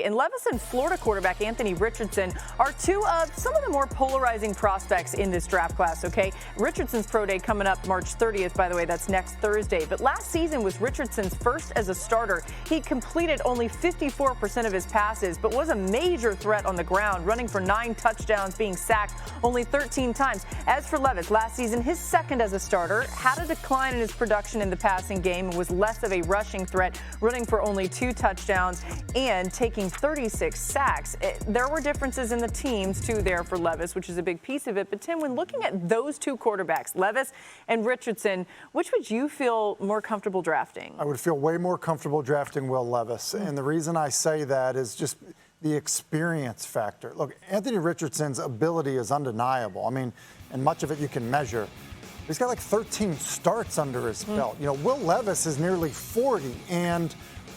And Levis and Florida quarterback Anthony Richardson are two of some of the more polarizing prospects in this draft class, okay? Richardson's pro day coming up March 30th, by the way, that's next Thursday. But last season was Richardson's first as a starter. He completed only 54% of his passes, but was a major threat on the ground, running for 9 touchdowns, being sacked only 13 times. As for Levis, last season, his second as a starter, had a decline in his production in the passing game and was less of a rushing threat, running for only 2 touchdowns and taking 36 sacks. There were differences in the teams, too, there for Levis, which is a big piece of it. But, Tim, when looking at those two quarterbacks, Levis and Richardson, which would you feel more comfortable drafting? I would feel way more comfortable drafting Will Levis. And the reason I say that is just the experience factor. Look, Anthony Richardson's ability is undeniable. I mean, and much of it you can measure. He's got like 13 starts under his belt. You know, Will Levis is nearly 40. And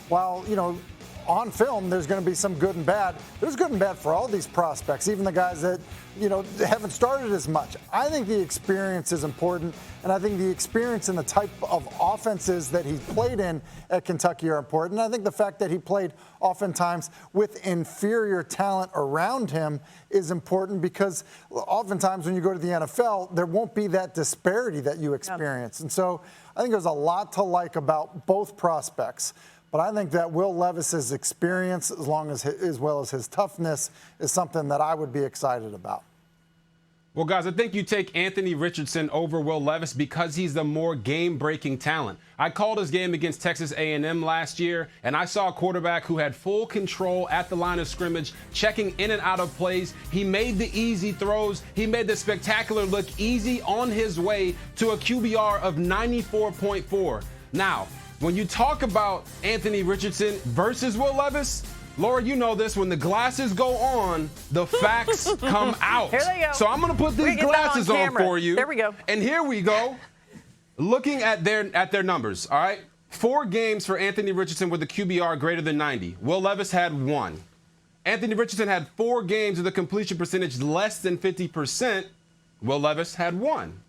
while, you know, on film, there's going to be some good and bad. There's good and bad for all these prospects, even the guys that, you know, haven't started as much. I think the experience is important, and I think the experience and the type of offenses that he played in at Kentucky are important. And I think the fact that he played oftentimes with inferior talent around him is important because oftentimes when you go to the NFL, there won't be that disparity that you experience. And so I think there's a lot to like about both prospects. But I think that Will Levis's experience, as well as his toughness, is something that I would be excited about. Well, guys, I think you take Anthony Richardson over Will Levis because he's the more game-breaking talent. I called his game against Texas A&M last year, and I saw a quarterback who had full control at the line of scrimmage, checking in and out of plays. He made the easy throws. He made the spectacular look easy on his way to a QBR of 94.4. Now, when you talk about Anthony Richardson versus Will Levis, Laura, you know this. When the glasses go on, the facts come out. Here they go. So I'm going to put these glasses on for you. There we go. And here we go. Looking at their numbers, all right? 4 games for Anthony Richardson with a QBR greater than 90. Will Levis had 1. Anthony Richardson had 4 games with a completion percentage less than 50%. Will Levis had 1.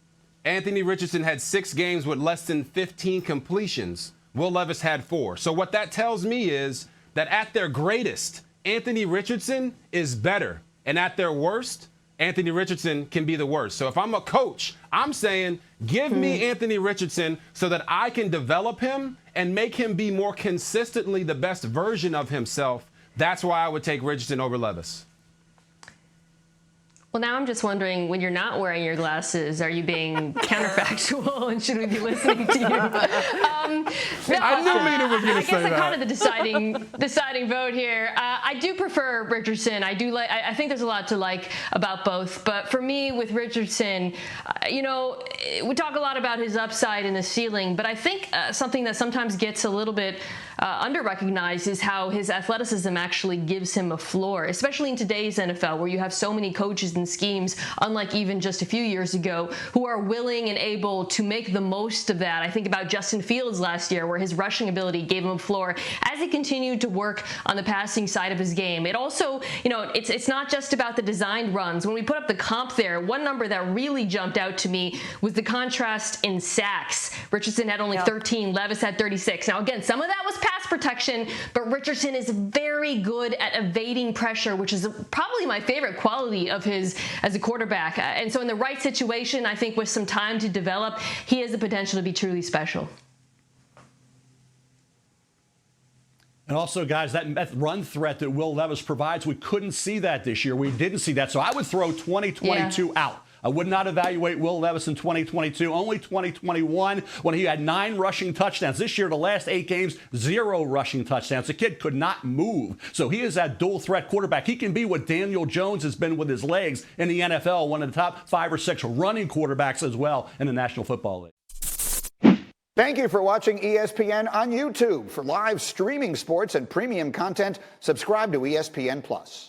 Anthony Richardson had 6 games with less than 15 completions. Will Levis had 4. So what that tells me is that at their greatest, Anthony Richardson is better. And at their worst, Anthony Richardson can be the worst. So if I'm a coach, I'm saying, give me Anthony Richardson so that I can develop him and make him be more consistently the best version of himself. That's why I would take Richardson over Levis. Well, now I'm just wondering, when you're not wearing your glasses, are you being counterfactual and should we be listening to you? I knew Mina was going to say that. I guess kind of the deciding vote here. I do prefer Richardson. I think there's a lot to like about both. But for me, with Richardson, you know, we talk a lot about his upside and the ceiling, but I think something that sometimes gets a little bit under-recognized is how his athleticism actually gives him a floor, especially in today's NFL, where you have so many coaches and schemes, unlike even just a few years ago, who are willing and able to make the most of that. I think about Justin Fields last year, where his rushing ability gave him a floor as he continued to work on the passing side of his game. It also, you know, it's not just about the designed runs. When we put up the comp there, one number that really jumped out to me was the contrast in sacks. Richardson had only 13, Levis had 36. Now, again, some of that was pass protection, but Richardson is very good at evading pressure, which is probably my favorite quality of his as a quarterback. And so in the right situation, I think with some time to develop, he has the potential to be truly special. And also, guys, that run threat that Will Levis provides, we couldn't see that this year. We didn't see that. So I would throw 2022 out. I would not evaluate Will Levis in 2022, only 2021 when he had 9 rushing touchdowns. This year, the last 8 games, 0 rushing touchdowns. The kid could not move. So he is that dual threat quarterback. He can be what Daniel Jones has been with his legs in the NFL, one of the top 5 or 6 running quarterbacks as well in the National Football League. Thank you for watching ESPN on YouTube. For live streaming sports and premium content, subscribe to ESPN+.